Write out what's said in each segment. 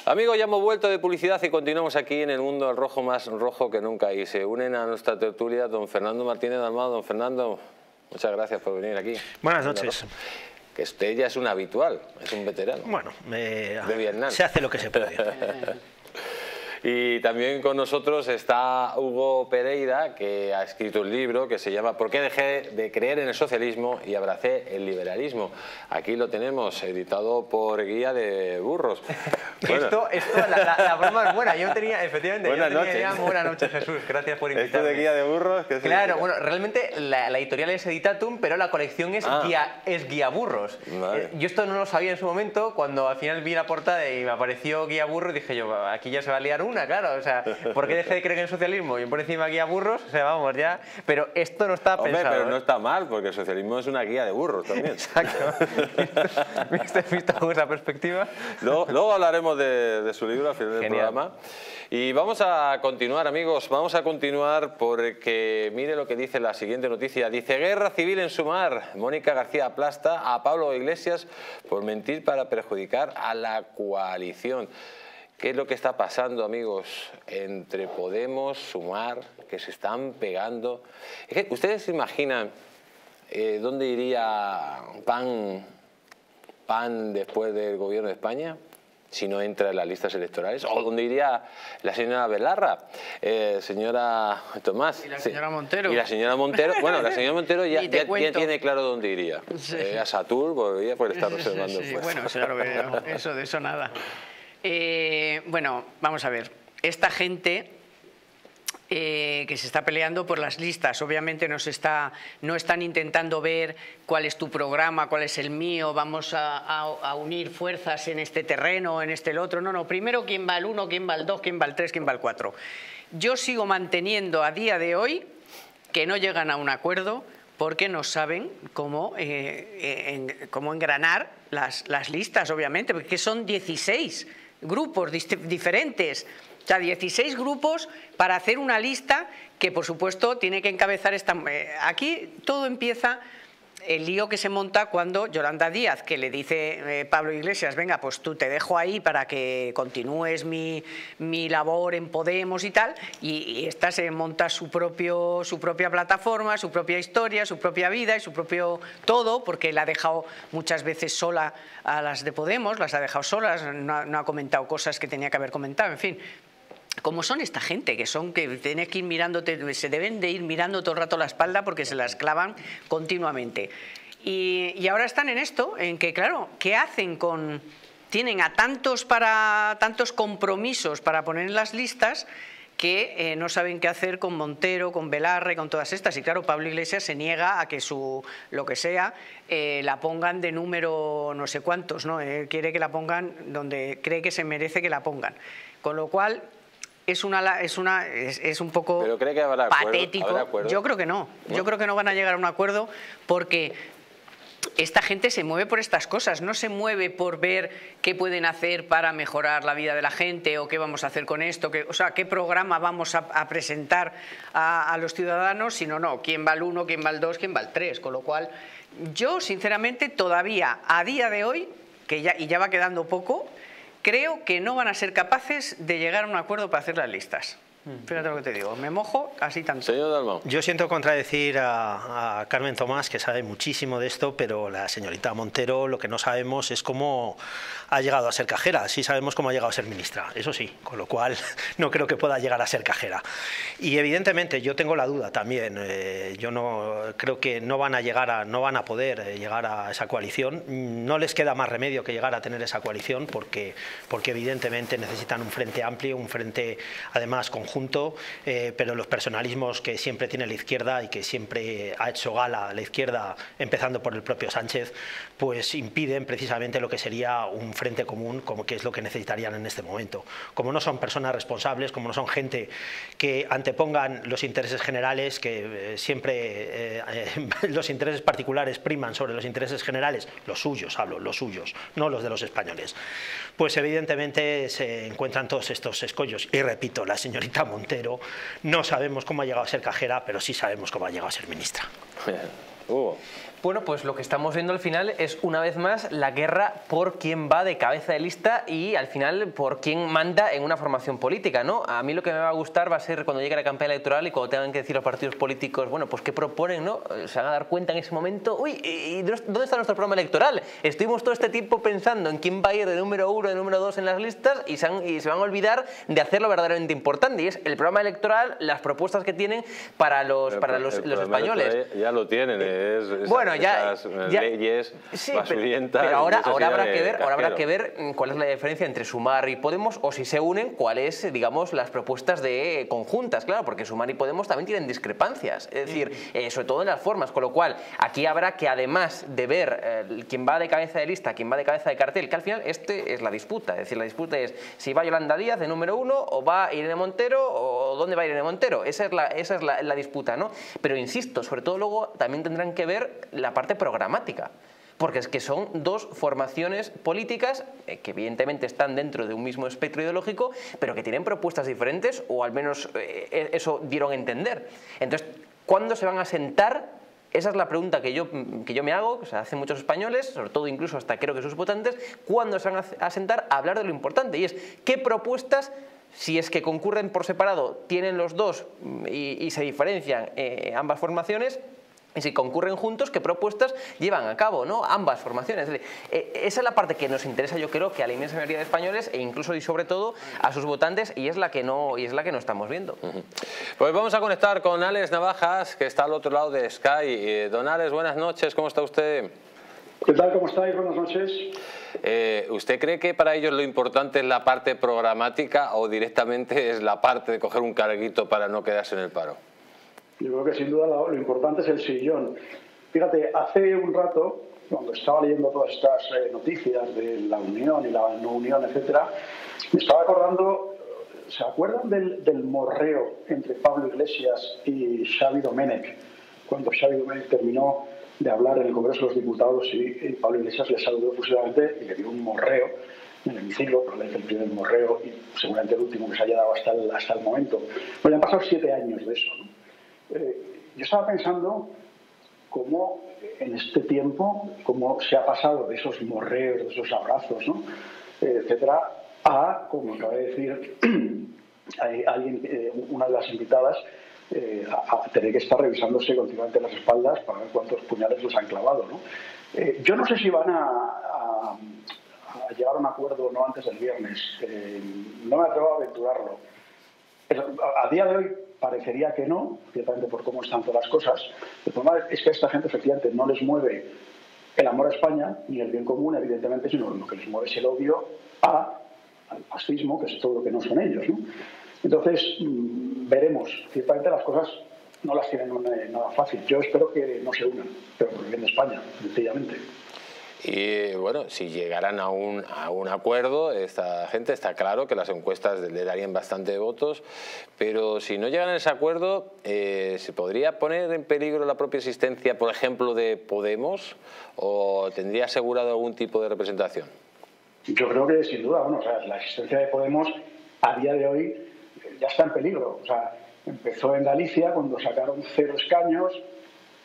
Amigos, ya hemos vuelto de publicidad y continuamos aquí en el mundo del rojo más rojo que nunca. Y se unen a nuestra tertulia don Fernando Martínez Dalmau. Don Fernando, muchas gracias por venir aquí. Buenas noches. Que usted ya es un habitual, es un veterano. Bueno, de Vietnam. Se hace lo que se puede. Y también con nosotros está Hugo Pereira, que ha escrito un libro que se llama ¿Por qué dejé de creer en el socialismo y abracé el liberalismo? Aquí lo tenemos, editado por Guía de Burros. Bueno. La broma es buena. Yo tenía, efectivamente, buenas noches. Buenas noches, Jesús. Gracias por invitarme. Esto de Guía de Burros. ¿Qué claro, bueno, realmente la editorial es Editatum, pero la colección es Guía Burros. Vale. Yo esto no lo sabía en su momento, cuando al final vi la portada y me apareció Guía Burros, dije yo, aquí ya se va a liar una, claro. O sea, ¿por qué dejé de creer en el socialismo? Y por encima Guía Burros, o sea, vamos ya. Pero esto no está pensado. Pero no está mal, porque el socialismo es una guía de burros también. Exacto. ¿Visto con esa perspectiva? Luego hablaremos de su libro al final del programa. Y vamos a continuar, amigos, vamos a continuar porque mire lo que dice la siguiente noticia. Dice: guerra civil en Sumar. Mónica García aplasta a Pablo Iglesias por mentir para perjudicar a la coalición. ¿Qué es lo que está pasando, amigos, entre Podemos, Sumar, que se están pegando? Es que ustedes se imaginan dónde iría PAN después del gobierno de España, si no entra en las listas electorales, o dónde iría la señora Belarra, señora Tomás. Y la señora Montero. Y la señora Montero, bueno, la señora Montero ya tiene claro dónde iría. Sí. A Satur, podría por estar reservando el puesto. Bueno, claro, pero de eso nada. Bueno, vamos a ver. Esta gente que se está peleando por las listas, obviamente no están intentando ver cuál es tu programa, cuál es el mío, vamos a unir fuerzas en este terreno, en este el otro. No, primero quién va al 1, quién va al 2, quién va al 3, quién va al 4. Yo sigo manteniendo a día de hoy que no llegan a un acuerdo porque no saben cómo engranar las listas, obviamente, porque son 16 grupos diferentes. O sea, 16 grupos para hacer una lista que, por supuesto, tiene que encabezar esta... Aquí todo empieza, el lío que se monta cuando Yolanda Díaz, que le dice Pablo Iglesias, venga, pues tú te dejo ahí para que continúes mi labor en Podemos y tal, y esta se monta su propia plataforma, su propia historia, su propia vida y su propio todo, porque la ha dejado muchas veces sola a las de Podemos, las ha dejado solas, no ha comentado cosas que tenía que haber comentado, en fin. Como son esta gente, que tienes que ir mirándote, se deben de ir mirando todo el rato la espalda porque se las clavan continuamente. Y ahora están en esto, en que, claro, ¿qué hacen con...? Tienen a tantos compromisos para poner en las listas que no saben qué hacer con Montero, con Belarra y con todas estas. Y claro, Pablo Iglesias se niega a que lo que sea, la pongan de número no sé cuántos, ¿no? Quiere que la pongan donde cree que se merece que la pongan. Con lo cual... Es un poco ¿Pero cree que habrá patético. acuerdo? Yo creo que no. Yo creo que no van a llegar a un acuerdo porque esta gente se mueve por estas cosas, no se mueve por ver qué pueden hacer para mejorar la vida de la gente o qué vamos a hacer con esto, o sea, qué programa vamos a presentar a los ciudadanos, sino no, quién va al 1, quién va al 2, quién va al 3. Con lo cual, yo sinceramente todavía, a día de hoy, y ya va quedando poco, creo que no van a ser capaces de llegar a un acuerdo para hacer las listas. Fíjate lo que te digo, me mojo así tanto. Señor Dalmau. Yo siento contradecir a Carmen Tomás, que sabe muchísimo de esto, pero la señorita Montero lo que no sabemos es cómo ha llegado a ser cajera. Sí sabemos cómo ha llegado a ser ministra, eso sí, con lo cual no creo que pueda llegar a ser cajera. Y evidentemente yo tengo la duda también, yo no creo que no van a poder llegar a esa coalición. No les queda más remedio que llegar a tener esa coalición porque evidentemente necesitan un frente amplio, un frente además conjunto, pero los personalismos que siempre tiene la izquierda y que siempre ha hecho gala la izquierda, empezando por el propio Sánchez, pues impiden precisamente lo que sería un frente común, como que es lo que necesitarían en este momento. Como no son personas responsables, como no son gente que antepongan los intereses generales, que siempre los intereses particulares priman sobre los intereses generales, los suyos, los suyos, no los de los españoles, pues evidentemente se encuentran todos estos escollos. Y repito, la señorita Montero no sabemos cómo ha llegado a ser cajera, pero sí sabemos cómo ha llegado a ser ministra. Bueno, pues lo que estamos viendo al final es una vez más la guerra por quién va de cabeza de lista y al final por quién manda en una formación política, ¿no? A mí lo que me va a gustar va a ser cuando llegue la campaña electoral y cuando tengan que decir los partidos políticos, bueno, pues qué proponen, ¿no? Se van a dar cuenta en ese momento, uy, ¿y dónde está nuestro programa electoral? Estuvimos todo este tiempo pensando en quién va a ir de número 1, de número 2 en las listas y se van a olvidar de hacer lo verdaderamente importante, y es el programa electoral, las propuestas que tienen para los españoles. Ya lo tienen, bueno, esas leyes basurientas. Pero ahora habrá que ver cuál es la diferencia entre Sumar y Podemos, o si se unen, cuáles, digamos, las propuestas de conjuntas, claro, porque Sumar y Podemos también tienen discrepancias, es decir, sobre todo en las formas, con lo cual aquí habrá que, además de ver quién va de cabeza de lista, quién va de cabeza de cartel, que al final es la disputa, es decir, la disputa es si va Yolanda Díaz de número 1 o va Irene Montero o dónde va Irene Montero, esa es la disputa, ¿no? Pero insisto, sobre todo luego también tendrán que ver la parte programática, porque es que son dos formaciones políticas que evidentemente están dentro de un mismo espectro ideológico, pero que tienen propuestas diferentes, o al menos eso dieron a entender. Entonces, ¿cuándo se van a sentar? Esa es la pregunta que yo me hago, que se hacen muchos españoles, sobre todo incluso hasta creo que sus votantes, ¿cuándo se van a sentar a hablar de lo importante? Y es, ¿qué propuestas, si es que concurren por separado, tienen los dos y se diferencian ambas formaciones? Y si concurren juntos, ¿qué propuestas llevan a cabo, ¿no? Ambas formaciones? Es decir, esa es la parte que nos interesa, yo creo, que a la inmensa mayoría de españoles e incluso y sobre todo a sus votantes, y es la que no estamos viendo. Pues vamos a conectar con Alex Navajas, que está al otro lado de Sky. Don Alex, buenas noches, ¿cómo está usted? ¿Qué tal? ¿Cómo estáis? Buenas noches. ¿Usted cree que para ellos lo importante es la parte programática o directamente es la parte de coger un carguito para no quedarse en el paro? Yo creo que sin duda lo importante es el sillón. Fíjate, hace un rato, cuando estaba leyendo todas estas noticias de la unión y la no unión, etcétera, me estaba acordando, ¿se acuerdan del morreo entre Pablo Iglesias y Xavi Domènech? Cuando Xavi Domènech terminó de hablar en el Congreso de los Diputados y Pablo Iglesias le saludó efusivamente y le dio un morreo en el hemiciclo, probablemente el primer morreo y seguramente el último que se haya dado hasta el momento. Bueno, han pasado 7 años de eso, ¿no? Yo estaba pensando cómo en este tiempo, cómo se ha pasado de esos morreos, de esos abrazos, ¿no? Etcétera, a, como acaba de decir una de las invitadas, a tener que estar revisándose continuamente las espaldas para ver cuántos puñales les han clavado, ¿no? Yo no sé si van a llegar a un acuerdo o no antes del viernes. No me atrevo a aventurarlo. A día de hoy parecería que no, ciertamente por cómo están todas las cosas. El problema es que a esta gente efectivamente no les mueve el amor a España ni el bien común, evidentemente, sino lo que les mueve es el odio al fascismo, que es todo lo que no son ellos, ¿no? Entonces, veremos. Ciertamente las cosas no las tienen nada fácil. Yo espero que no se unan, pero por el bien de España, sencillamente. Y bueno, si llegaran a un acuerdo, esta gente está claro que las encuestas le darían bastante votos, pero si no llegan a ese acuerdo, ¿se podría poner en peligro la propia existencia, por ejemplo, de Podemos, o tendría asegurado algún tipo de representación? Yo creo que sin duda, bueno, o sea, la existencia de Podemos a día de hoy ya está en peligro. O sea, empezó en Galicia cuando sacaron 0 escaños,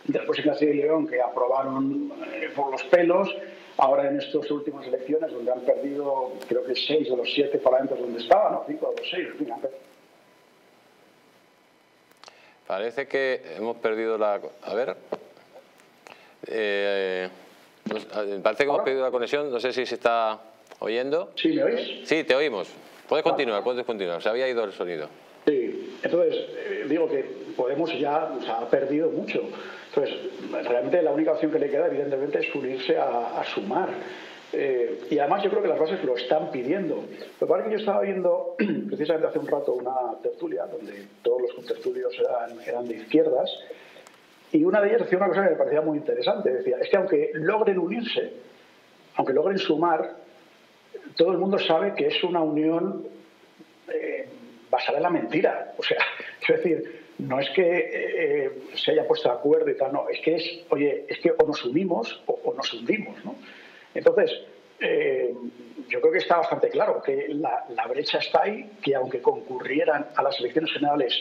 después en Castilla y León, que aprobaron por los pelos, ahora en estas últimas elecciones, donde han perdido, creo que 6 de los 7 parlamentos donde estaban, o 5 de los 6, en fin. Parece que hemos perdido la... A ver... parece que hemos perdido la conexión, no sé si se está oyendo. ¿Sí, me oís? Sí, te oímos. Puedes continuar, se había ido el sonido. Sí, entonces digo que Podemos ya ha perdido mucho. Entonces, realmente la única opción que le queda, evidentemente, es unirse a Sumar. Y además yo creo que las bases lo están pidiendo. Lo que pasa es que yo estaba viendo precisamente hace un rato una tertulia donde todos los contertulios eran de izquierdas, y una de ellas decía una cosa que me parecía muy interesante. Decía, es que aunque logren unirse, aunque logren sumar, todo el mundo sabe que es una unión basada en la mentira. O sea, es decir, no es que se haya puesto de acuerdo y tal, no, es que es que o nos unimos o nos hundimos, ¿no? Entonces, yo creo que está bastante claro que la brecha está ahí, que aunque concurrieran a las elecciones generales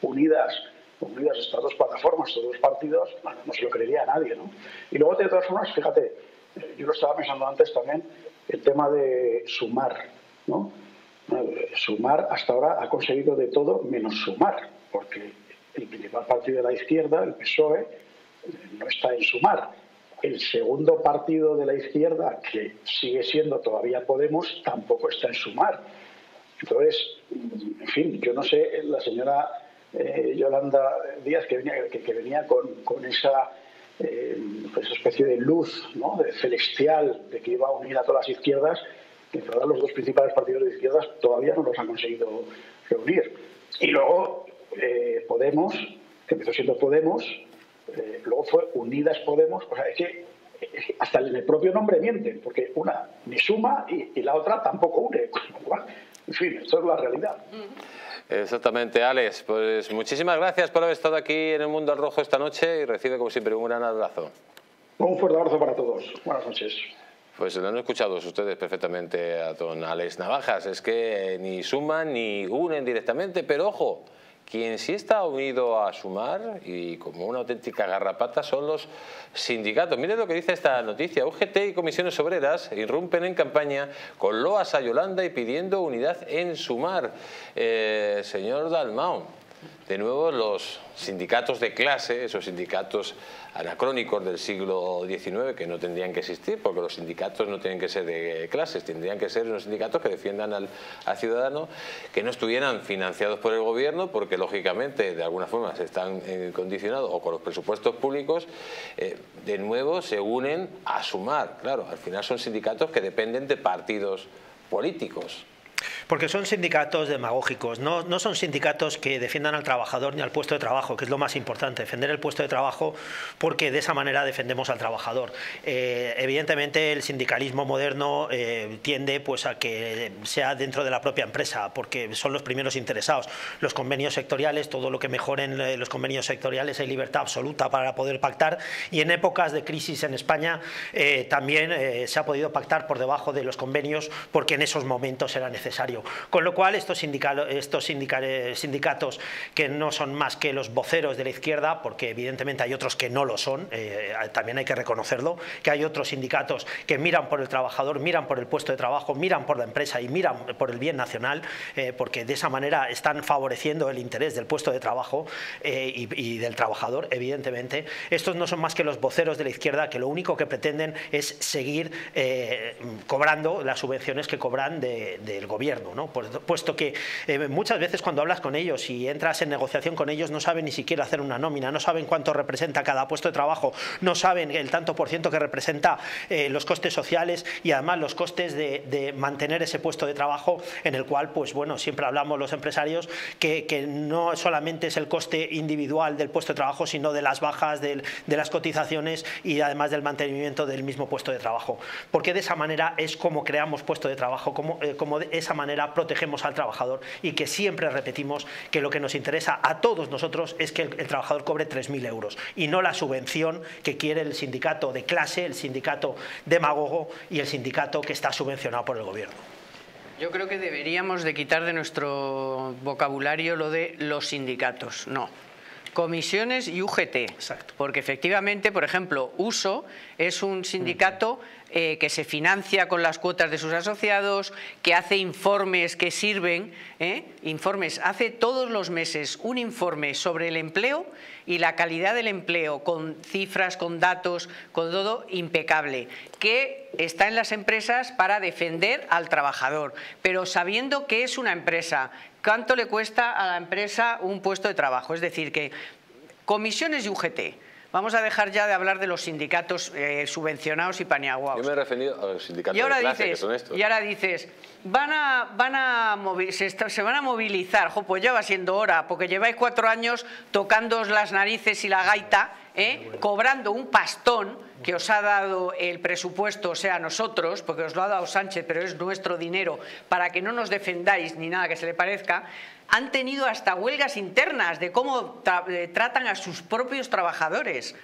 unidas unidas estas dos plataformas, estos dos partidos, bueno, no se lo creería a nadie, ¿no? Y luego, de todas formas, fíjate, yo lo estaba pensando antes también, el tema de Sumar, ¿no? Sumar hasta ahora ha conseguido de todo menos sumar, porque el principal partido de la izquierda, el PSOE, no está en Sumar. El segundo partido de la izquierda, que sigue siendo todavía Podemos, tampoco está en Sumar. Entonces, en fin, yo no sé, la señora Yolanda Díaz, que venía con esa especie de luz, ¿no?, de celestial, de que iba a unir a todas las izquierdas, que todos los dos principales partidos de izquierdas todavía no los han conseguido reunir. Y luego Podemos, que empezó siendo Podemos, luego fue Unidas Podemos, o sea, es que hasta en el propio nombre mienten, porque una ni suma y la otra tampoco une. En fin, esto es la realidad. Exactamente, Alex. Pues muchísimas gracias por haber estado aquí en el Mundo al Rojo esta noche y recibe como siempre un gran abrazo. Un fuerte abrazo para todos. Buenas noches. Pues lo han escuchado ustedes perfectamente a don Alex Navajas. Es que ni suman ni unen directamente, pero ojo, quien sí está unido a Sumar y como una auténtica garrapata son los sindicatos. Miren lo que dice esta noticia. UGT y comisiones obreras irrumpen en campaña con loas a Yolanda y pidiendo unidad en Sumar. Señor Dalmau, de nuevo los sindicatos de clase, esos sindicatos anacrónicos del siglo XIX que no tendrían que existir, porque los sindicatos no tienen que ser de clases, tendrían que ser unos sindicatos que defiendan al ciudadano, que no estuvieran financiados por el gobierno, porque lógicamente de alguna forma se están condicionados o con los presupuestos públicos, de nuevo se unen a Sumar. Claro, al final son sindicatos que dependen de partidos políticos. Porque son sindicatos demagógicos, no son sindicatos que defiendan al trabajador ni al puesto de trabajo, que es lo más importante, defender el puesto de trabajo, porque de esa manera defendemos al trabajador. Evidentemente el sindicalismo moderno tiende pues a que sea dentro de la propia empresa, porque son los primeros interesados. Los convenios sectoriales, todo lo que mejoren los convenios sectoriales, hay libertad absoluta para poder pactar, y en épocas de crisis en España también se ha podido pactar por debajo de los convenios, porque en esos momentos era necesario. Con lo cual estos sindicatos que no son más que los voceros de la izquierda, porque evidentemente hay otros que no lo son, también hay que reconocerlo, que hay otros sindicatos que miran por el trabajador, miran por el puesto de trabajo, miran por la empresa y miran por el bien nacional, porque de esa manera están favoreciendo el interés del puesto de trabajo y del trabajador, evidentemente. Estos no son más que los voceros de la izquierda, que lo único que pretenden es seguir cobrando las subvenciones que cobran del gobierno, ¿no? Puesto que muchas veces cuando hablas con ellos y entras en negociación con ellos no saben ni siquiera hacer una nómina, no saben cuánto representa cada puesto de trabajo, no saben el tanto por ciento que representa los costes sociales y además los costes de mantener ese puesto de trabajo, en el cual pues bueno, siempre hablamos los empresarios que no solamente es el coste individual del puesto de trabajo, sino de las bajas, de las cotizaciones y además del mantenimiento del mismo puesto de trabajo, porque de esa manera es como creamos puesto de trabajo, como de esa manera protegemos al trabajador, y que siempre repetimos que lo que nos interesa a todos nosotros es que el trabajador cobre 3.000 euros y no la subvención que quiere el sindicato de clase, el sindicato demagogo y el sindicato que está subvencionado por el gobierno. Yo creo que deberíamos de quitar de nuestro vocabulario lo de los sindicatos, no. Comisiones y UGT. Exacto. Porque efectivamente, por ejemplo, USO es un sindicato que se financia con las cuotas de sus asociados, que hace informes que sirven, hace todos los meses un informe sobre el empleo y la calidad del empleo, con cifras, con datos, con todo impecable, que está en las empresas para defender al trabajador, pero sabiendo que es una empresa, cuánto le cuesta a la empresa un puesto de trabajo. Es decir, que comisiones y UGT. Vamos a dejar ya de hablar de los sindicatos subvencionados y paniaguados. Yo me he referido a los sindicatos de clase, que son estos. Y ahora dices, se van a movilizar. Jo, pues ya va siendo hora, porque lleváis 4 años tocándoos las narices y la gaita, cobrando un pastón que os ha dado el presupuesto, o sea, nosotros, porque os lo ha dado Sánchez, pero es nuestro dinero, para que no nos defendáis ni nada que se le parezca. Han tenido hasta huelgas internas de cómo tratan a sus propios trabajadores,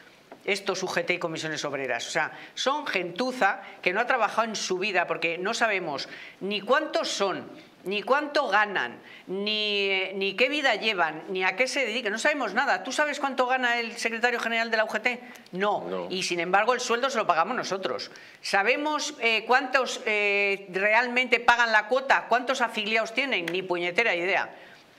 estos UGT y comisiones obreras. O sea, son gentuza que no ha trabajado en su vida, porque no sabemos ni cuántos son, ni cuánto ganan, ni qué vida llevan, ni a qué se dedican. No sabemos nada. ¿Tú sabes cuánto gana el secretario general de la UGT? No. Y sin embargo el sueldo se lo pagamos nosotros. ¿Sabemos cuántos realmente pagan la cuota? ¿Cuántos afiliados tienen? Ni puñetera idea.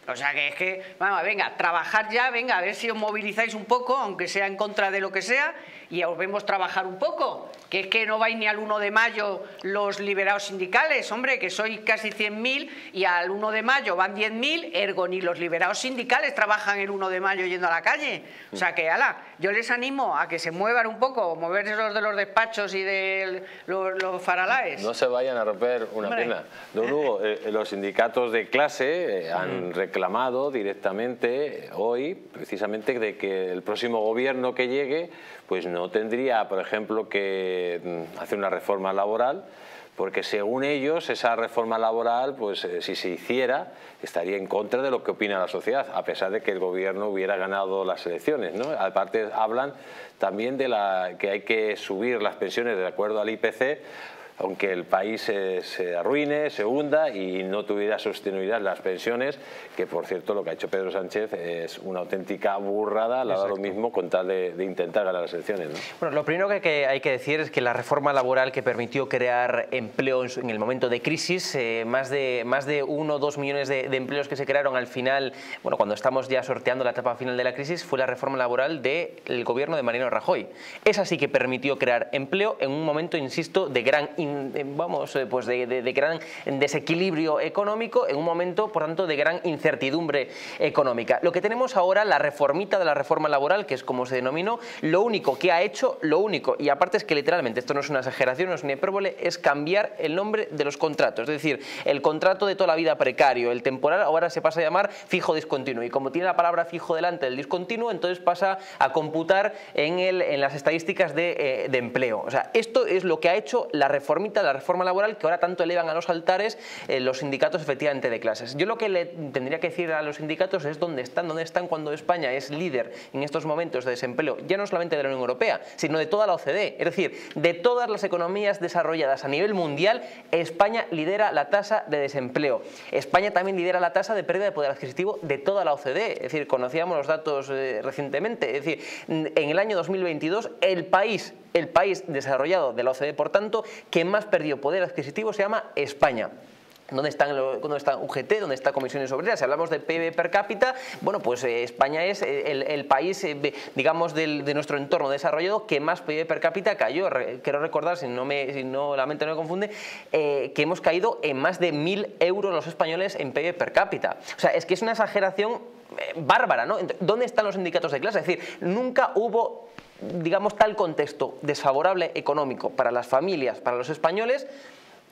O sea que es que, vamos, venga, trabajar ya, venga, a ver si os movilizáis un poco, aunque sea en contra de lo que sea, y os vemos trabajar un poco. Que es que no vais ni al 1 de mayo los liberados sindicales, hombre, que sois casi 100.000 y al 1 de mayo van 10.000, ergo ni los liberados sindicales trabajan el 1 de mayo yendo a la calle. O sea que, ala, yo les animo a que se muevan un poco, moverse los de los despachos y de los faralaes. No se vayan a romper una pena. Don Hugo, los sindicatos de clase han reclamado directamente hoy, precisamente, de que el próximo gobierno que llegue pues no tendría, por ejemplo, que hacer una reforma laboral, porque según ellos esa reforma laboral, pues si se hiciera, estaría en contra de lo que opina la sociedad, a pesar de que el gobierno hubiera ganado las elecciones, ¿no? Aparte hablan también de que hay que subir las pensiones de acuerdo al IPC, aunque el país se arruine, se hunda y no tuviera sostenibilidad las pensiones, que por cierto lo que ha hecho Pedro Sánchez es una auténtica burrada, le ha dado lo mismo con tal de intentar ganar las elecciones, ¿no? Bueno, lo primero que hay que decir es que la reforma laboral que permitió crear empleo en el momento de crisis, más de 1 o 2 millones de empleos que se crearon al final, bueno, cuando estamos ya sorteando la etapa final de la crisis, fue la reforma laboral del gobierno de Mariano Rajoy. Esa sí que permitió crear empleo en un momento, insisto, de gran de gran desequilibrio económico, en un momento, por tanto, de gran incertidumbre económica. Lo que tenemos ahora, la reformita de la reforma laboral, que es como se denominó, lo único que ha hecho, y aparte es que literalmente, esto no es una exageración, no es una hipérbole, es cambiar el nombre de los contratos. Es decir, el contrato de toda la vida precario, el temporal, ahora se pasa a llamar fijo discontinuo. Y como tiene la palabra fijo delante del discontinuo, entonces pasa a computar en las estadísticas de empleo. O sea, esto es lo que ha hecho la reforma laboral, que ahora tanto elevan a los altares los sindicatos efectivamente de clases. Yo lo que le tendría que decir a los sindicatos es dónde están cuando España es líder en estos momentos de desempleo, ya no solamente de la Unión Europea, sino de toda la OCDE. Es decir, de todas las economías desarrolladas a nivel mundial, España lidera la tasa de desempleo. España también lidera la tasa de pérdida de poder adquisitivo de toda la OCDE. Es decir, conocíamos los datos recientemente. Es decir, en el año 2022, el país desarrollado de la OCDE, por tanto, que más perdió poder adquisitivo se llama España. ¿Dónde está UGT? ¿Dónde está Comisiones Obreras? Si hablamos de PIB per cápita, bueno, pues España es el país, digamos, de nuestro entorno desarrollado que más PIB per cápita cayó. Quiero recordar, si no la mente no me confunde, que hemos caído en más de 1.000 euros los españoles en PIB per cápita. O sea, es que es una exageración bárbara, ¿no? ¿Dónde están los sindicatos de clase? Es decir, nunca hubo, digamos, tal contexto desfavorable económico para las familias, para los españoles.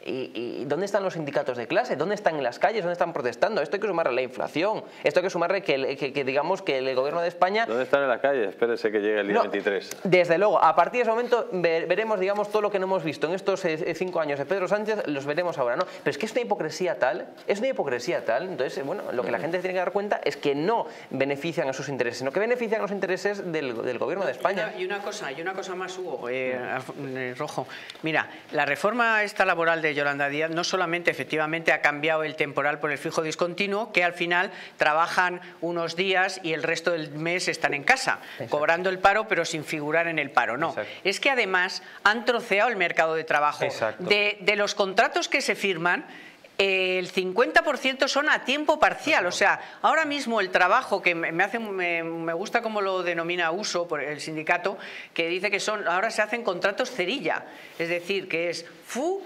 ¿Y dónde están los sindicatos de clase? ¿Dónde están en las calles? ¿Dónde están protestando? Esto hay que sumarle la inflación. Esto hay que sumarle que digamos que el gobierno de España... ¿Dónde están en las calles? Espérese que llegue el día 23. Desde luego, a partir de ese momento veremos, digamos, todo lo que no hemos visto en estos 5 años de Pedro Sánchez, los veremos ahora, ¿no? Pero es que es una hipocresía tal, entonces, bueno, lo que la gente tiene que dar cuenta es que no benefician a sus intereses, sino que benefician a los intereses del gobierno de España. Y una cosa más, Hugo, Rojo. Mira, la reforma esta laboral de Yolanda Díaz no solamente efectivamente ha cambiado el temporal por el fijo discontinuo, que al final trabajan unos días y el resto del mes están en casa, cobrando el paro pero sin figurar en el paro. No, es que además han troceado el mercado de trabajo. De los contratos que se firman, el 50% son a tiempo parcial. O sea, ahora mismo el trabajo que me gusta como lo denomina Uso por el sindicato, que dice que ahora se hacen contratos cerilla, es decir, que es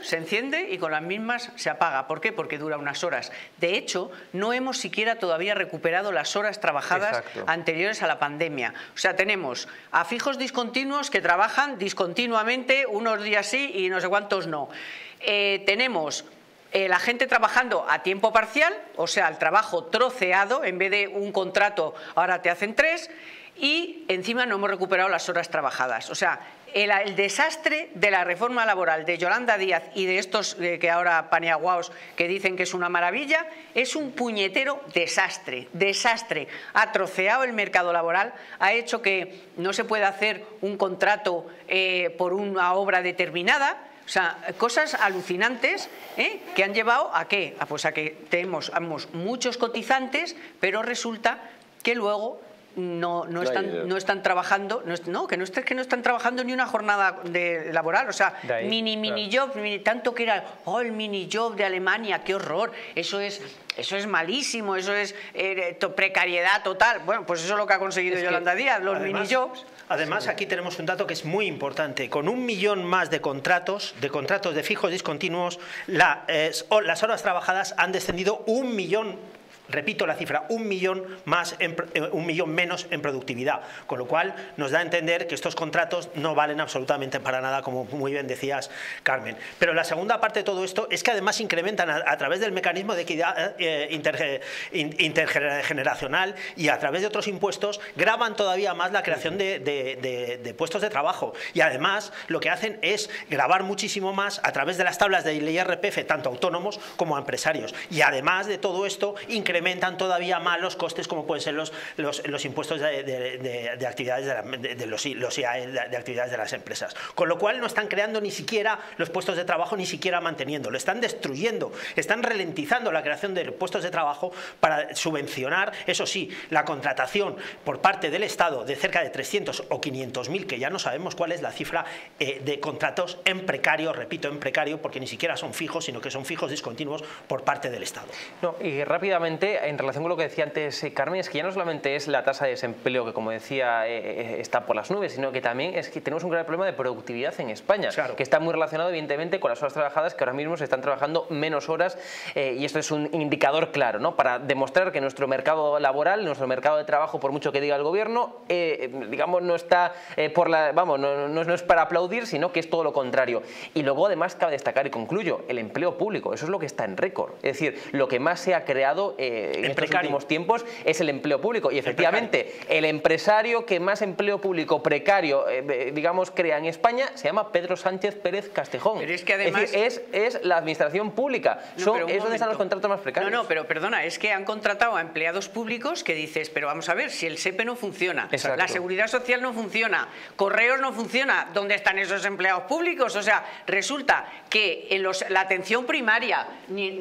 se enciende y con las mismas se apaga. ¿Por qué? Porque dura unas horas. De hecho, no hemos siquiera todavía recuperado las horas trabajadas anteriores a la pandemia. O sea, tenemos a fijos discontinuos que trabajan discontinuamente, unos días sí y no sé cuántos no. Tenemos la gente trabajando a tiempo parcial, o sea, el trabajo troceado, en vez de un contrato ahora te hacen 3, y encima no hemos recuperado las horas trabajadas. O sea, el desastre de la reforma laboral de Yolanda Díaz y de estos que ahora paniaguaos que dicen que es una maravilla, es un puñetero desastre. Ha troceado el mercado laboral, ha hecho que no se pueda hacer un contrato por una obra determinada. O O sea, cosas alucinantes que han llevado a ¿qué? Pues a que tenemos muchos cotizantes, pero resulta que luego no están trabajando, que no están trabajando ni una jornada laboral, o sea, mini job, tanto que era el mini job de Alemania, qué horror, eso es malísimo, eso es precariedad total. Bueno, pues eso es lo que ha conseguido Yolanda Díaz, los mini jobs. Además, aquí tenemos un dato que es muy importante. Con 1 millón más de contratos de fijos discontinuos, las horas trabajadas han descendido 1 millón. Repito la cifra, 1 millón menos en productividad, con lo cual nos da a entender que estos contratos no valen absolutamente para nada, como muy bien decías, Carmen. Pero la segunda parte de todo esto es que además incrementan a través del mecanismo de equidad intergeneracional y a través de otros impuestos, gravan todavía más la creación de puestos de trabajo, y además lo que hacen es gravar muchísimo más a través de las tablas del IRPF, tanto autónomos como a empresarios, y además de todo esto incrementan todavía más los costes, como pueden ser los impuestos de actividades los IAE de actividades de las empresas, con lo cual no están creando ni siquiera los puestos de trabajo, ni siquiera manteniendo, lo están destruyendo, están ralentizando la creación de puestos de trabajo para subvencionar, eso sí, la contratación por parte del Estado de cerca de 300 o 500.000, que ya no sabemos cuál es la cifra de contratos en precario, repito, en precario, porque ni siquiera son fijos, sino que son fijos discontinuos por parte del Estado. No, y rápidamente, en relación con lo que decía antes Carmen, es que ya no solamente es la tasa de desempleo que, como decía, está por las nubes, sino que también es que tenemos un gran problema de productividad en España, claro, que está muy relacionado evidentemente con las horas trabajadas, que ahora mismo se están trabajando menos horas, y esto es un indicador claro, ¿no?, para demostrar que nuestro mercado laboral, nuestro mercado de trabajo, por mucho que diga el gobierno, digamos, no está no es para aplaudir, sino que es todo lo contrario. Y luego además cabe destacar, y concluyo, el empleo público, eso es lo que está en récord, es decir, lo que más se ha creado en estos últimos tiempos es el empleo público, y efectivamente el empresario que más empleo público precario digamos crea en España se llama Pedro Sánchez Pérez Castejón. Pero es que además es la administración pública, es donde están los contratos más precarios. No, pero perdona, es que han contratado a empleados públicos que dices, pero vamos a ver, si el SEPE no funciona, la Seguridad Social no funciona, Correos no funciona, ¿dónde están esos empleados públicos? O sea, resulta que en la atención primaria,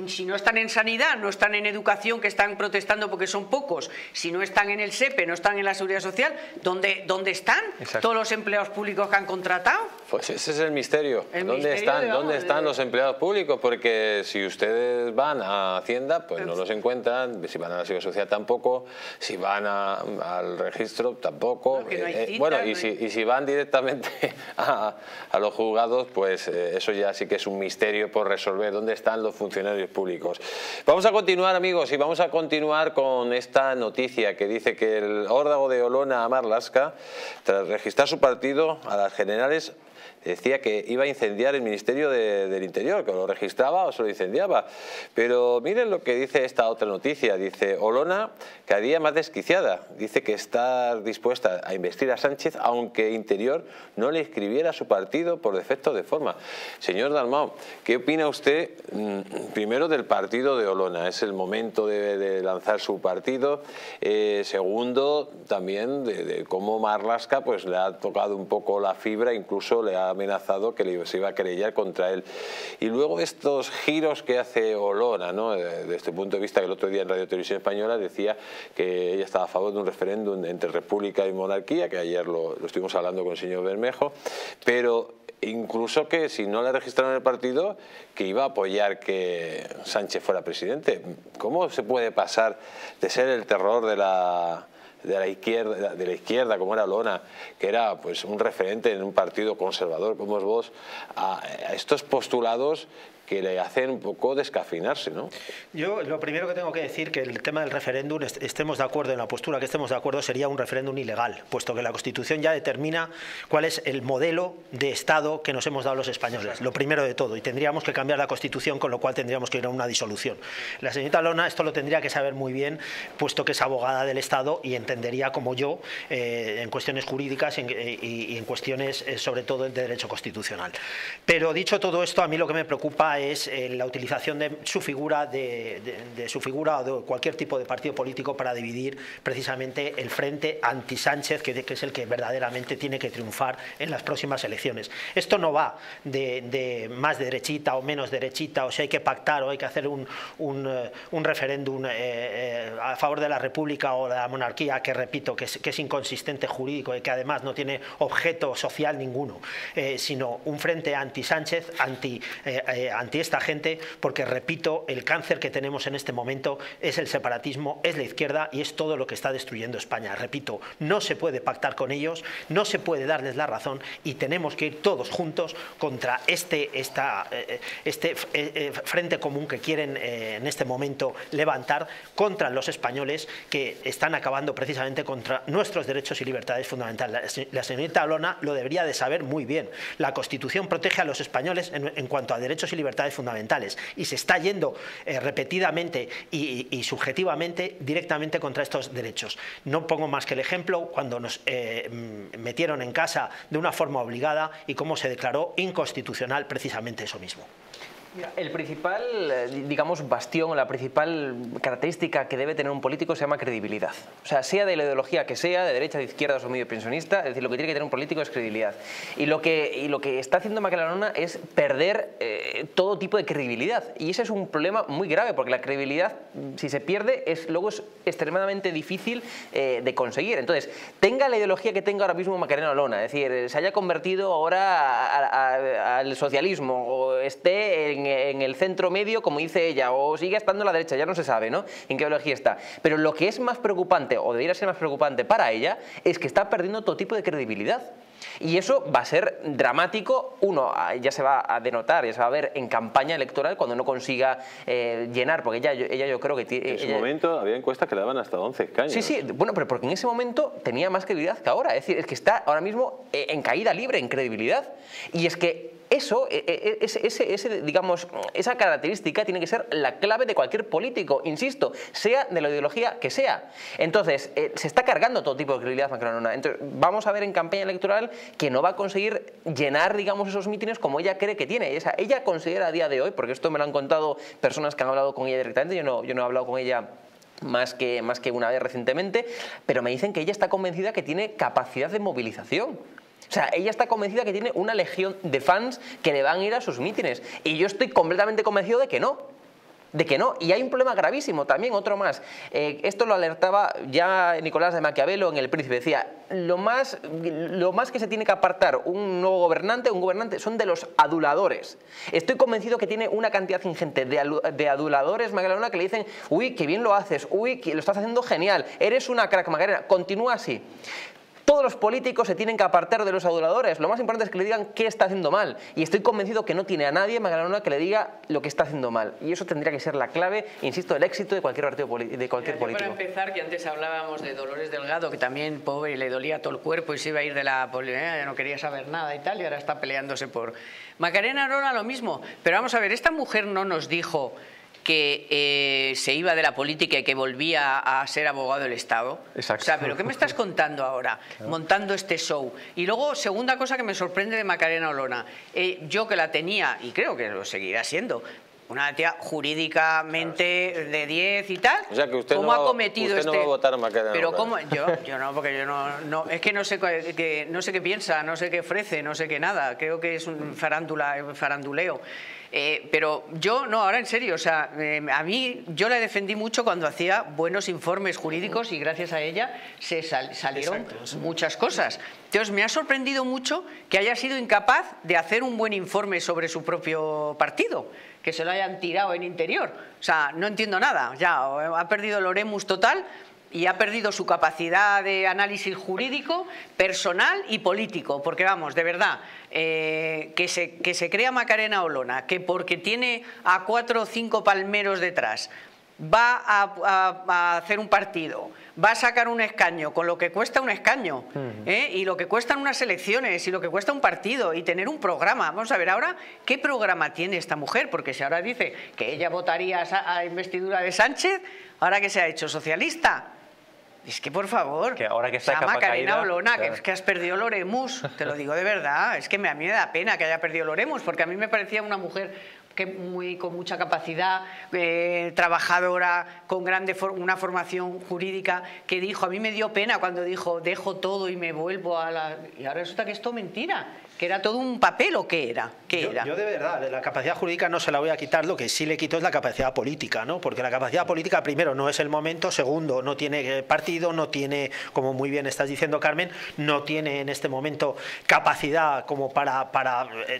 si no están en sanidad, no están en educación, que están protestando porque son pocos, si no están en el SEPE, no están en la Seguridad Social, ¿dónde están todos los empleados públicos que han contratado? Pues ese es el misterio. ¿Dónde están los empleados públicos? Porque si ustedes van a Hacienda, pues no los encuentran, si van a la Seguridad Social tampoco, si van al registro tampoco. Y si van directamente a los juzgados, pues eso ya sí que es un misterio por resolver. ¿Dónde están los funcionarios públicos? Vamos a continuar, amigos, y vamos a continuar con esta noticia que dice que el órdago de Olona a Marlaska, tras registrar su partido a las generales, decía que iba a incendiar el Ministerio del Interior, que lo registraba o se lo incendiaba. Pero miren lo que dice esta otra noticia. Dice, Olona cada día más desquiciada. Dice que está dispuesta a investir a Sánchez aunque Interior no le inscribiera a su partido por defecto de forma. Señor Dalmau, ¿qué opina usted primero del partido de Olona? Es el momento de lanzar su partido. Segundo, también de cómo Marlaska pues le ha tocado un poco la fibra, incluso le ha amenazado que se iba a querellar contra él. Y luego estos giros que hace Olona, ¿no? Desde este punto de vista, que el otro día en Radio Televisión Española decía que ella estaba a favor de un referéndum entre república y monarquía, que ayer lo estuvimos hablando con el señor Bermejo, pero incluso que si no le registraron el partido, que iba a apoyar que Sánchez fuera presidente. ¿Cómo se puede pasar de ser el terror de la izquierda, como era Olona, que era pues un referente en un partido conservador como es Vox, a estos postulados que le hacen un poco descafeinarse, ¿no? Yo lo primero que tengo que decir que el tema del referéndum, estemos de acuerdo en la postura que estemos de acuerdo, sería un referéndum ilegal, puesto que la Constitución ya determina cuál es el modelo de Estado que nos hemos dado los españoles, lo primero de todo, y tendríamos que cambiar la Constitución, con lo cual tendríamos que ir a una disolución. La señorita Olona esto lo tendría que saber muy bien, puesto que es abogada del Estado y entendería como yo en cuestiones jurídicas y en cuestiones sobre todo de derecho constitucional. Pero dicho todo esto, a mí lo que me preocupa es la utilización de su figura, de su figura o de cualquier tipo de partido político para dividir precisamente el frente anti-Sánchez, que es el que verdaderamente tiene que triunfar en las próximas elecciones. Esto no va de más derechita o menos derechita, o si hay que pactar o hay que hacer un referéndum a favor de la República o de la monarquía, que repito que es inconsistente jurídico y que además no tiene objeto social ninguno, sino un frente anti-Sánchez, anti esta gente, porque repito, el cáncer que tenemos en este momento es el separatismo, es la izquierda y es todo lo que está destruyendo España. Repito, no se puede pactar con ellos, no se puede darles la razón y tenemos que ir todos juntos contra este frente común que quieren en este momento levantar contra los españoles, que están acabando precisamente contra nuestros derechos y libertades fundamentales. La señorita Olona lo debería de saber muy bien. La Constitución protege a los españoles en cuanto a derechos y libertades fundamentales y se está yendo repetidamente y subjetivamente directamente contra estos derechos. No pongo más que el ejemplo cuando nos metieron en casa de una forma obligada y cómo se declaró inconstitucional precisamente eso mismo. El principal, digamos, bastión o la principal característica que debe tener un político se llama credibilidad. O sea, sea de la ideología que sea, de derecha, de izquierda o medio pensionista, es decir, lo que tiene que tener un político es credibilidad. Y lo que está haciendo Macarena Olona es perder todo tipo de credibilidad. Y ese es un problema muy grave, porque la credibilidad, si se pierde, luego es extremadamente difícil de conseguir. Entonces, tenga la ideología que tenga ahora mismo Macarena Olona, es decir, se haya convertido ahora al socialismo o esté en el centro medio, como dice ella, o sigue estando a la derecha, ya no se sabe, ¿no?, en qué ideología está. Pero lo que es más preocupante, o debería ser más preocupante para ella, es que está perdiendo todo tipo de credibilidad. Y eso va a ser dramático. Uno, ya se va a denotar, ya se va a ver en campaña electoral cuando no consiga llenar, porque ella yo creo que tiene... En su momento había encuestas que le daban hasta 11 escaños. Sí, sí, bueno, pero porque en ese momento tenía más credibilidad que ahora. Es decir, es que está ahora mismo en caída libre, en credibilidad. Y es que eso, digamos, esa característica tiene que ser la clave de cualquier político, insisto, sea de la ideología que sea. Entonces, se está cargando todo tipo de credibilidad Macarena Olona. Entonces, vamos a ver en campaña electoral que no va a conseguir llenar, digamos, esos mítines como ella cree que tiene. O sea, ella considera a día de hoy, porque esto me lo han contado personas que han hablado con ella directamente, yo no he hablado con ella más que una vez recientemente, pero me dicen que ella está convencida que tiene capacidad de movilización. O sea, ella está convencida que tiene una legión de fans que le van a ir a sus mítines. Y yo estoy completamente convencido de que no. Y hay un problema gravísimo también, otro más. Esto lo alertaba ya Nicolás de Maquiavelo en El Príncipe. Decía, lo más que se tiene que apartar un nuevo gobernante, son de los aduladores. Estoy convencido que tiene una cantidad ingente de aduladores, Macarena Olona, que le dicen, uy, qué bien lo haces, uy, que lo estás haciendo genial, eres una crack, Macarena, continúa así. Todos los políticos se tienen que apartar de los aduladores. Lo más importante es que le digan qué está haciendo mal. Y estoy convencido que no tiene a nadie, Macarena Olona, que le diga lo que está haciendo mal. Y eso tendría que ser la clave, insisto, del éxito de cualquier partido político. Para empezar, que antes hablábamos de Dolores Delgado, que también, pobre, le dolía todo el cuerpo y se iba a ir de la política, ya no quería saber nada y tal, y ahora está peleándose por... Macarena Olona lo mismo. Pero vamos a ver, esta mujer no nos dijo que se iba de la política y que volvía a ser abogado del Estado. Exacto. O sea, ¿pero qué me estás contando ahora? Claro. Montando este show. Y luego, segunda cosa que me sorprende de Macarena Olona. Yo que la tenía, y creo que lo seguirá siendo, una tía jurídicamente de 10 y tal. O sea, que usted ¿cómo no, ha cometido usted no va a votar a Macarena Pero Olona. ¿cómo? Yo no, porque yo no es que no sé qué piensa, no sé qué ofrece, no sé qué nada. Creo que es un faranduleo. Pero yo, no, ahora en serio, o sea, a mí, yo la defendí mucho cuando hacía buenos informes jurídicos y gracias a ella salieron muchas cosas. Entonces, me ha sorprendido mucho que haya sido incapaz de hacer un buen informe sobre su propio partido, que se lo hayan tirado en Interior. O sea, no entiendo nada, ya, ha perdido el oremus total. Y ha perdido su capacidad de análisis jurídico, personal y político. Porque vamos, de verdad, que se crea Macarena Olona, que porque tiene a 4 o 5 palmeros detrás, va a hacer un partido, va a sacar un escaño, con lo que cuesta un escaño, y lo que cuestan unas elecciones, y lo que cuesta un partido, y tener un programa. Vamos a ver ahora qué programa tiene esta mujer, porque si ahora dice que ella votaría a investidura de Sánchez, ahora que se ha hecho socialista. Es que, por favor, que ahora que está capa Macarena caída, Olona, claro. que es que has perdido el Oremus, te lo digo de verdad, es que a mí me da pena que haya perdido el Oremus, porque a mí me parecía una mujer con mucha capacidad, trabajadora, con una formación jurídica, que dijo, a mí me dio pena cuando dijo, dejo todo y me vuelvo a la... Y ahora resulta que es todo mentira, que era todo un papel, ¿o qué era? Yo de verdad, de la capacidad jurídica no se la voy a quitar, lo que sí le quito es la capacidad política, ¿no? Porque la capacidad política, primero, no es el momento, segundo, no tiene partido, no tiene, como muy bien estás diciendo, Carmen, no tiene en este momento capacidad como para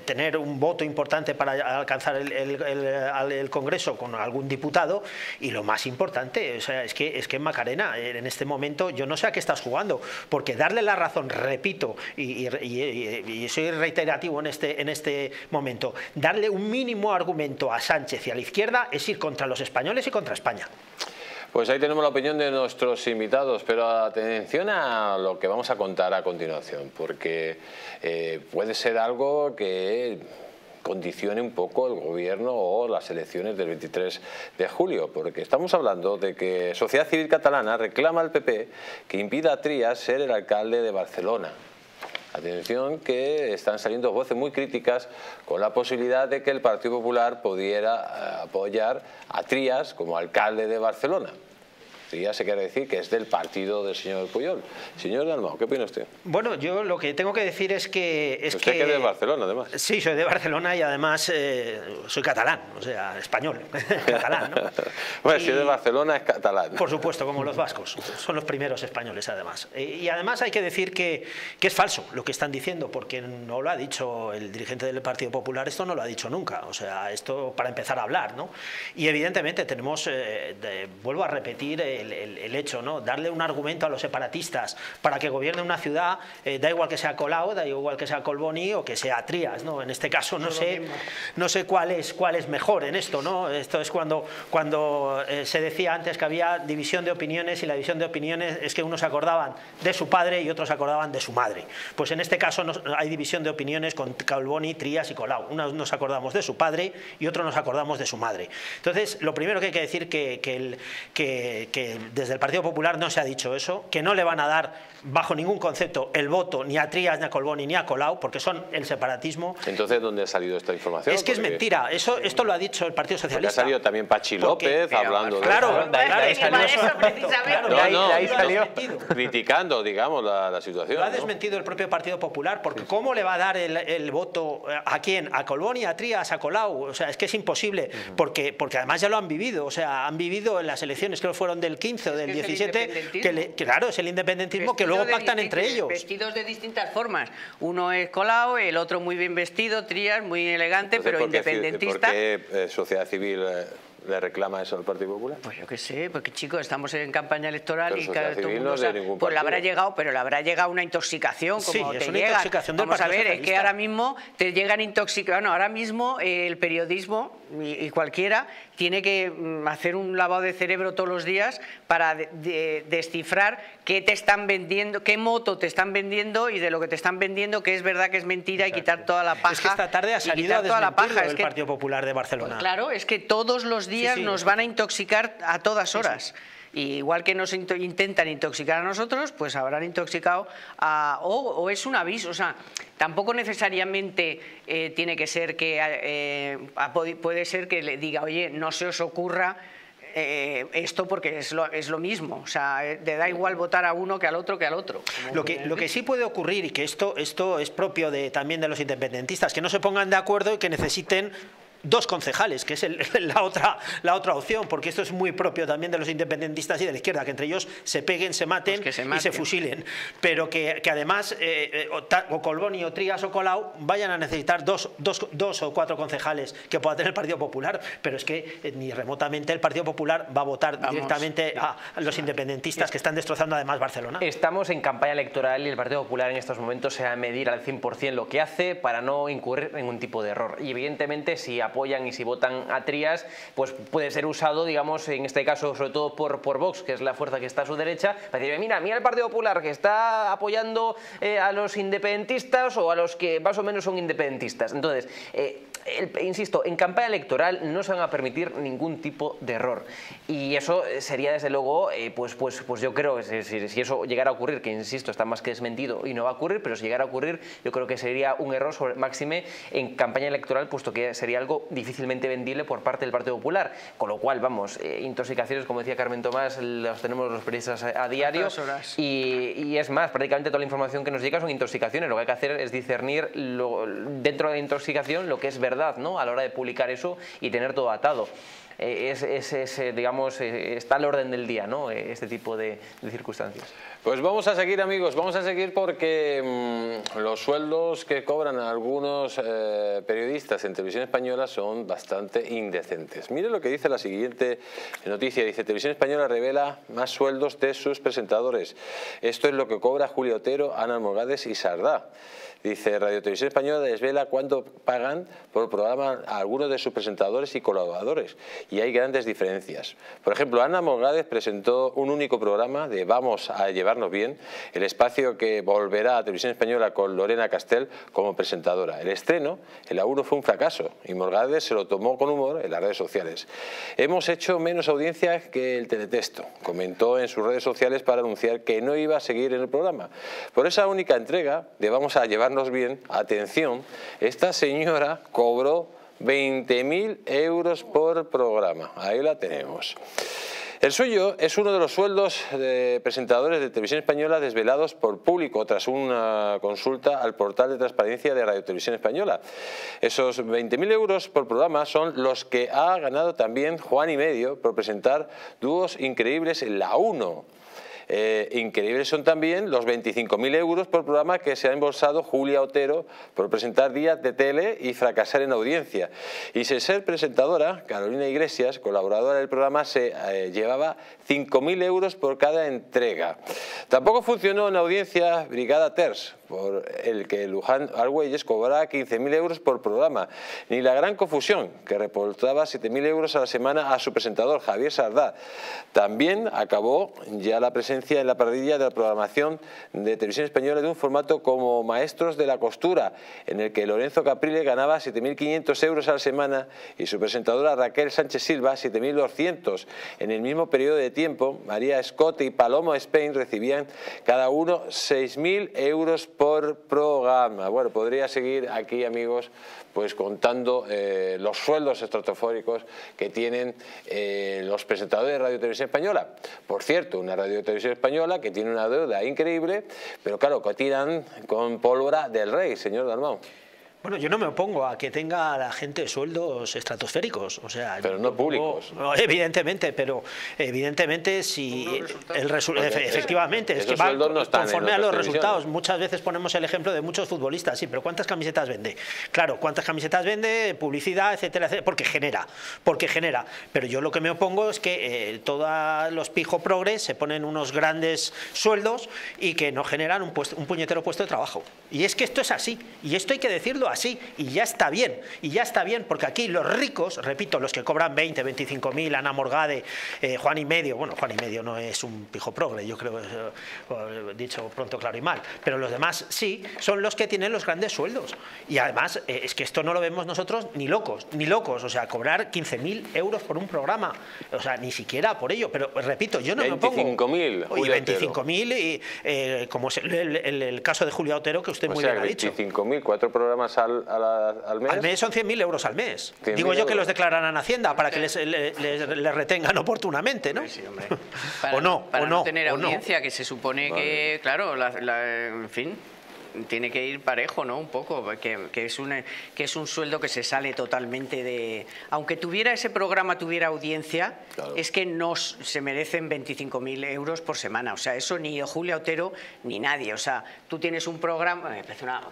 tener un voto importante para alcanzar el Congreso con algún diputado, y lo más importante, o sea, es que Macarena, en este momento, yo no sé a qué estás jugando, porque darle la razón, repito, y soy reiterativo en este momento, darle un mínimo argumento a Sánchez y a la izquierda es ir contra los españoles y contra España. Pues ahí tenemos la opinión de nuestros invitados, pero atención a lo que vamos a contar a continuación, porque puede ser algo que condicione un poco el gobierno o las elecciones del 23 de julio, porque estamos hablando de que Sociedad Civil Catalana reclama al PP que impida a Trias ser el alcalde de Barcelona. Atención, que están saliendo voces muy críticas con la posibilidad de que el Partido Popular pudiera apoyar a Trias como alcalde de Barcelona. Trias se quiere decir que es del partido del señor Pujol. Señor Dalmau, ¿qué opina usted? Bueno, yo lo que tengo que decir es que... Usted que es de Barcelona, además. Sí, soy de Barcelona y además soy catalán, o sea, español, catalán, ¿no? Bueno, si es de Barcelona es catalán. Por supuesto, como los vascos, son los primeros españoles además. Y además hay que decir que es falso lo que están diciendo, porque no lo ha dicho el dirigente del Partido Popular, esto no lo ha dicho nunca, o sea, esto para empezar a hablar, ¿no? Y evidentemente tenemos, vuelvo a repetir, el hecho, ¿no? Darle un argumento a los separatistas para que gobierne una ciudad, da igual que sea Colau, da igual que sea Collboni o que sea Trias, ¿no? En este caso no sé cuál es mejor en esto, ¿no? Esto es cuando se decía antes que había división de opiniones, y la división de opiniones es que unos se acordaban de su padre y otros se acordaban de su madre. Pues en este caso hay división de opiniones con Collboni, Trias y Colau. Unos nos acordamos de su padre y otros nos acordamos de su madre. Entonces, lo primero que hay que decir que desde el Partido Popular no se ha dicho eso, que no le van a dar bajo ningún concepto el voto ni a Trias, ni a Collboni, ni a Colau, porque son el separatismo. Entonces, ¿dónde ha salido esta información? Es que es mentira, esto lo ha dicho el Partido Socialista. Porque ha salido también Pachi López hablando de ahí salió criticando, digamos, la situación. Lo ha desmentido el propio Partido Popular, porque ¿cómo le va a dar el voto a quién? ¿A Collboni, a Trias, a Colau? O sea, es que es imposible, porque además ya lo han vivido, o sea, han vivido en las elecciones que fueron del 15 o del 17, claro, es el independentismo que luego pactan entre ellos. Vestidos de distintas formas. Uno es Colau, el otro muy bien vestido, Trias, muy elegante, entonces, pero independentista. ¿Por qué Sociedad Civil le reclama eso al Partido Popular? Pues yo qué sé, porque chicos, estamos en campaña electoral pero y cada todo el mundo pues le habrá llegado, pero le habrá llegado una intoxicación, como sí, te es una llega. intoxicación del Vamos a Partido ver, es Socialista. que ahora mismo te llegan intoxicaciones. Bueno, ahora mismo el periodismo y cualquiera tiene que hacer un lavado de cerebro todos los días para descifrar qué te están vendiendo, qué moto te están vendiendo, y de lo que te están vendiendo que es verdad que es mentira. Exacto. Y quitar toda la paja. Es que esta tarde ha salido a desmentirlo el Partido Popular de Barcelona. Pues claro, es que todos los días nos van a intoxicar a todas horas. Y igual que nos intentan intoxicar a nosotros, pues habrán intoxicado o es un aviso. O sea, tampoco necesariamente tiene que ser que puede ser que le diga, oye, no se os ocurra esto, porque es lo mismo. O sea, te da igual votar a uno que al otro. Lo que sí puede ocurrir, y que esto es propio también de los independentistas, que no se pongan de acuerdo y que necesiten dos concejales, que es la otra opción, porque esto es muy propio también de los independentistas y de la izquierda, que entre ellos se peguen, se maten, pues y se fusilen, pero que además o Collboni o Trias o Colau vayan a necesitar dos o cuatro concejales que pueda tener el Partido Popular, pero es que ni remotamente el Partido Popular va a votar directamente a los independentistas, que están destrozando además Barcelona. Estamos en campaña electoral y el Partido Popular en estos momentos se va a medir al 100% lo que hace para no incurrir en ningún tipo de error, y evidentemente si apoyan y si votan a Trias, pues puede ser usado, digamos, en este caso sobre todo por Vox, que es la fuerza que está a su derecha, para decir, mira el Partido Popular que está apoyando a los independentistas o a los que más o menos son independentistas. Entonces, insisto, en campaña electoral no se van a permitir ningún tipo de error. Y eso sería, desde luego, pues yo creo que si eso llegara a ocurrir, que insisto, está más que desmentido y no va a ocurrir, pero si llegara a ocurrir, yo creo que sería un error máxime en campaña electoral, puesto que sería algo difícilmente vendible por parte del Partido Popular. Con lo cual, vamos, intoxicaciones, como decía Carmen Tomás, las tenemos los periodistas a diario. Y es más, prácticamente toda la información que nos llega son intoxicaciones. Lo que hay que hacer es discernir dentro de la intoxicación lo que es verdad, ¿no?, a la hora de publicar eso y tener todo atado. Digamos, está al orden del día, ¿no?, este tipo de circunstancias. Pues vamos a seguir, amigos, vamos a seguir porque los sueldos que cobran algunos periodistas en Televisión Española son bastante indecentes. Mire lo que dice la siguiente noticia, dice: Televisión Española revela más sueldos de sus presentadores. Esto es lo que cobra Julia Otero, Ana Morgades y Sardá. Dice: Radio Televisión Española desvela cuánto pagan por programa a algunos de sus presentadores y colaboradores, y hay grandes diferencias. Por ejemplo, Ana Morgades presentó un único programa de Vamos a Llevarnos Bien, el espacio que volverá a Televisión Española con Lorena Castell como presentadora. El estreno en la 1 fue un fracaso y Morgades se lo tomó con humor en las redes sociales. Hemos hecho menos audiencia que el teletexto, comentó en sus redes sociales para anunciar que no iba a seguir en el programa. Por esa única entrega de Vamos a Llevarnos Bien, atención, esta señora cobró 20.000 euros por programa. Ahí la tenemos. El suyo es uno de los sueldos de presentadores de Televisión Española desvelados por Público tras una consulta al portal de transparencia de Radio Televisión Española. Esos 20.000 euros por programa son los que ha ganado también Juan y Medio por presentar dúos increíbles en la 1. Increíbles son también los 25.000 euros por programa que se ha embolsado Julia Otero por presentar días de tele y fracasar en audiencia. Y sin ser presentadora, Carolina Iglesias, colaboradora del programa, se llevaba 5.000 euros por cada entrega. Tampoco funcionó en audiencia Brigada Terç, por el que Luján Argüelles cobraba 15.000 euros por programa, ni La Gran Confusión, que reportaba 7.000 euros a la semana a su presentador, Javier Sardá. También acabó ya la presencia en la parrilla de la programación de Televisión Española de un formato como Maestros de la Costura, en el que Lorenzo Caprile ganaba 7.500 euros a la semana y su presentadora Raquel Sánchez Silva 7.200. En el mismo periodo de tiempo, María Scott y Palomo Spain recibían cada uno 6.000 euros por programa. Bueno, podría seguir aquí, amigos, pues contando los sueldos estratosféricos que tienen los presentadores de Radio Televisión Española. Por cierto, una Radio Televisión Española que tiene una deuda increíble, pero claro, que tiran con pólvora del rey, señor Dalmau. Bueno, yo no me opongo a que tenga la gente sueldos estratosféricos, o sea, pero no públicos. Evidentemente, pero evidentemente si efectivamente es que va conforme a los resultados. Muchas veces ponemos el ejemplo de muchos futbolistas, sí, pero ¿cuántas camisetas vende? Claro, ¿cuántas camisetas vende? Publicidad, etcétera, etcétera, porque genera. Pero yo lo que me opongo es que todos los pijo progres se ponen unos grandes sueldos y que no generan un puñetero puesto de trabajo. Y es que esto es así, y esto hay que decirlo así, y ya está bien, porque aquí los ricos, repito, los que cobran 20, 25.000, Ana Morgade, Juan y Medio, bueno, Juan y Medio no es un pijo progre, yo creo, dicho pronto, claro y mal, pero los demás sí, son los que tienen los grandes sueldos, y además es que esto no lo vemos nosotros ni locos, o sea, cobrar 15.000 euros por un programa, o sea, ni siquiera por ello, pero repito, yo no me opongo. 25.000, y 25.000, y como es el caso de Julia Otero, que usted muy bien ha dicho. 25.000, 4 programas al mes. Al mes son 100.000 euros al mes. Digo yo que los declararán a Hacienda para que les retengan oportunamente, ¿no? Sí, hombre. Para no tener audiencia, que se supone que, claro, en fin, tiene que ir parejo, ¿no? Un poco, que es un sueldo que se sale totalmente de... Aunque tuviera ese programa, tuviera audiencia, claro, es que no se merecen 25.000 euros por semana. O sea, eso ni Julia Otero ni nadie. O sea, tú tienes un programa... Es una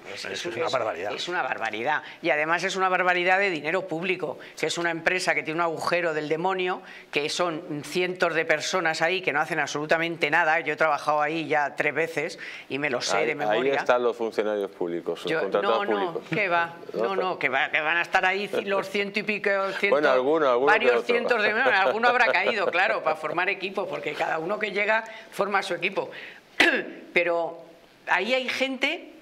barbaridad. Es una barbaridad. Y además es una barbaridad de dinero público, que es una empresa que tiene un agujero del demonio, que son cientos de personas ahí que no hacen absolutamente nada. Yo he trabajado ahí ya 3 veces y me lo sé de memoria. Ahí están los funcionarios públicos, los contratados públicos. Que van a estar ahí los ciento y pico, bueno, alguno varios cientos de... Alguno habrá caído, claro, para formar equipo, porque cada uno que llega forma su equipo. Pero ahí hay gente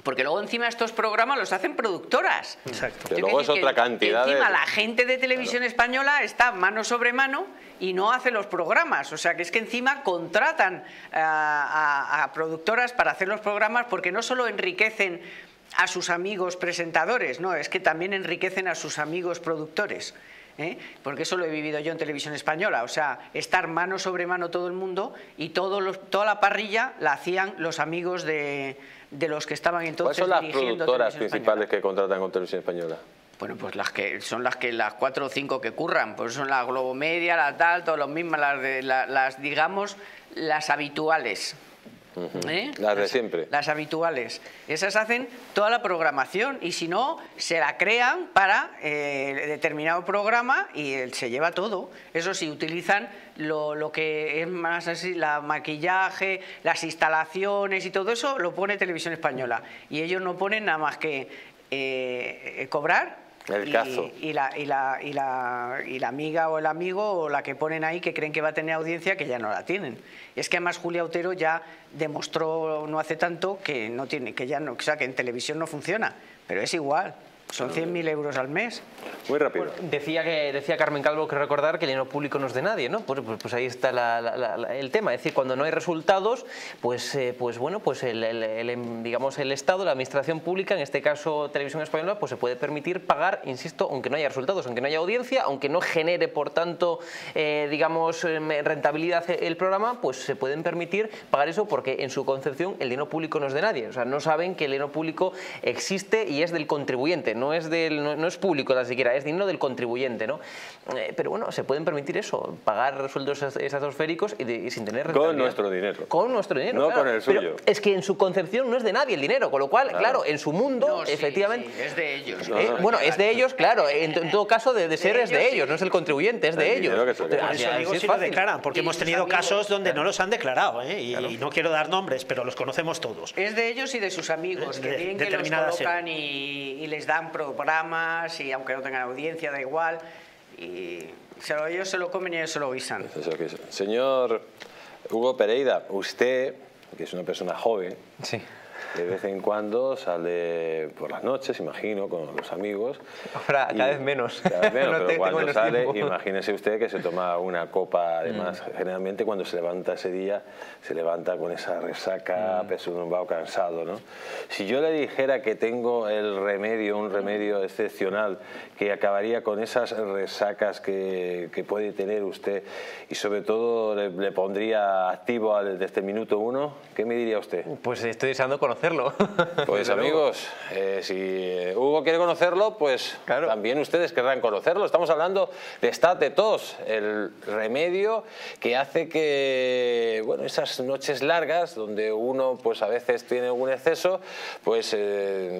Porque luego encima estos programas los hacen productoras. Exacto. Que luego es otra cantidad encima la gente de Televisión Española está mano sobre mano y no hace los programas. O sea que es que encima contratan a productoras para hacer los programas, porque no solo enriquecen a sus amigos presentadores, no, es que también enriquecen a sus amigos productores. Porque eso lo he vivido yo en Televisión Española, o sea, estar mano sobre mano todo el mundo, y toda la parrilla la hacían los amigos de los que estaban entonces dirigiendo. ¿Cuáles son las productoras principales que contratan con Televisión Española? Bueno, pues las 4 o 5 que curran, pues son la Globomedia, la tal, todas las mismas, digamos, las habituales. Las de siempre. Las habituales. Esas hacen toda la programación, y si no, se la crean para determinado programa y se lleva todo. Eso sí, utilizan lo que es más así, la maquillaje, las instalaciones y todo eso lo pone Televisión Española. Y ellos no ponen nada más que cobrar. El cazo. Y la amiga o el amigo o la que ponen ahí, que creen que va a tener audiencia, que ya no la tienen. Y es que además Julia Otero ya demostró no hace tanto que no tiene, que ya no, o sea, que en televisión no funciona, pero es igual. Son 100.000 euros al mes. Muy rápido. Bueno, decía Carmen Calvo que recordar que el dinero público no es de nadie, ¿no? Pues ahí está el tema. Es decir, cuando no hay resultados, pues bueno, pues digamos el Estado, la administración pública, en este caso Televisión Española, pues se puede permitir pagar, insisto, aunque no haya resultados, aunque no haya audiencia, aunque no genere, por tanto, digamos, rentabilidad el programa, pues se pueden permitir pagar eso, porque en su concepción el dinero público no es de nadie. O sea, no saben que el dinero público existe y es del contribuyente. No es público ni siquiera, es dinero del contribuyente, ¿no? Pero bueno, se pueden permitir eso, pagar sueldos estratosféricos y sin tener rentabilidad. Con nuestro dinero. Con nuestro dinero, no claro. con el suyo. Pero es que en su concepción no es de nadie el dinero, con lo cual, claro, en su mundo, No, sí, efectivamente... sí, es de ellos. Bueno, es de ellos, claro, en todo caso de ser es de ellos, no es el contribuyente, es de ellos. Por eso digo, si lo declaran, porque hemos tenido casos donde no los han declarado, y no quiero dar nombres, pero los conocemos todos. Es de ellos y de sus amigos, que bien que los colocan y les dan programas, y aunque no tengan audiencia, da igual, y ellos se lo comen y ellos se lo guisan. Señor Hugo Pereira, usted, que es una persona joven, sí, de vez en cuando sale por las noches, imagino, con los amigos. Ahora, cada vez menos. Cada vez menos, No pero cuando sale, tiempo. Imagínese usted que se toma una copa, además, generalmente cuando se levanta ese día, se levanta con esa resaca, pesumbao, cansado, ¿no? Si yo le dijera que tengo un remedio excepcional que acabaría con esas resacas que puede tener usted, y sobre todo le pondría activo desde el minuto 1, ¿qué me diría usted? Pues estoy deseando conocerlo. Pues amigos, si Hugo quiere conocerlo, pues claro, también ustedes querrán conocerlo. Estamos hablando de Estate Tos, el remedio que hace que, bueno, esas noches largas donde uno pues a veces tiene algún exceso, pues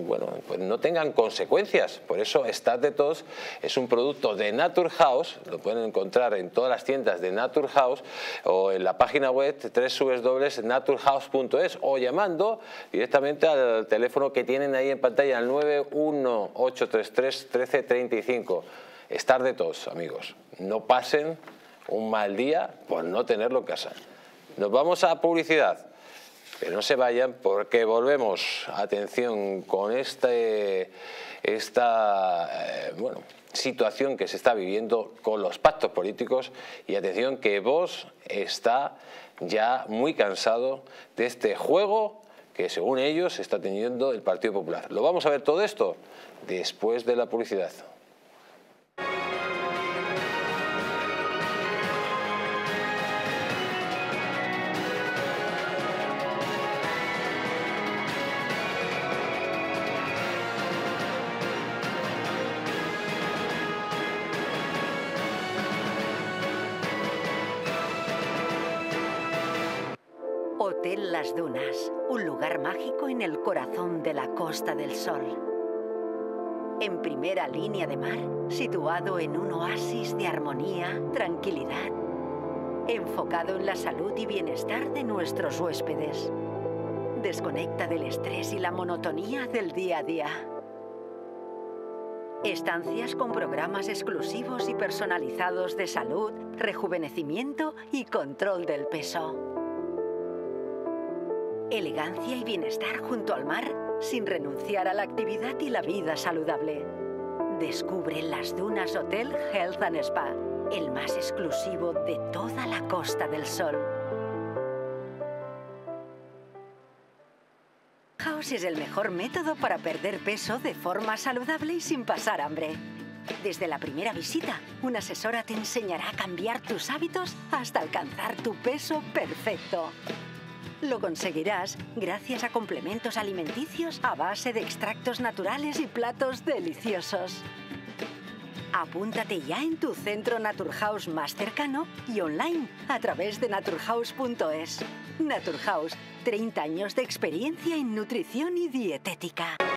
bueno, pues no tengan consecuencias. Por eso Estate Tos es un producto de Naturhaus, lo pueden encontrar en todas las tiendas de Naturhaus o en la página web www.naturhaus.es o llamando directamente al teléfono que tienen ahí en pantalla, al 918331335. Estate Tos, amigos. No pasen un mal día por no tenerlo en casa. Nos vamos a publicidad, pero no se vayan porque volvemos. Atención con esta bueno, situación que se está viviendo con los pactos políticos, y atención que Vox está ya muy cansado de este juego que según ellos está teniendo el Partido Popular. Lo vamos a ver todo esto después de la publicidad. Hotel Las Dunas, un lugar mágico en el corazón de la Costa del Sol. En primera línea de mar, situado en un oasis de armonía, tranquilidad, enfocado en la salud y bienestar de nuestros huéspedes. Desconecta del estrés y la monotonía del día a día. Estancias con programas exclusivos y personalizados de salud, rejuvenecimiento y control del peso. Elegancia y bienestar junto al mar sin renunciar a la actividad y la vida saludable. Descubre Las Dunas Hotel Health and Spa, el más exclusivo de toda la Costa del Sol. House es el mejor método para perder peso de forma saludable y sin pasar hambre. Desde la primera visita, una asesora te enseñará a cambiar tus hábitos hasta alcanzar tu peso perfecto. Lo conseguirás gracias a complementos alimenticios a base de extractos naturales y platos deliciosos. Apúntate ya en tu centro Naturhaus más cercano y online a través de naturhaus.es. Naturhaus, 30 años de experiencia en nutrición y dietética.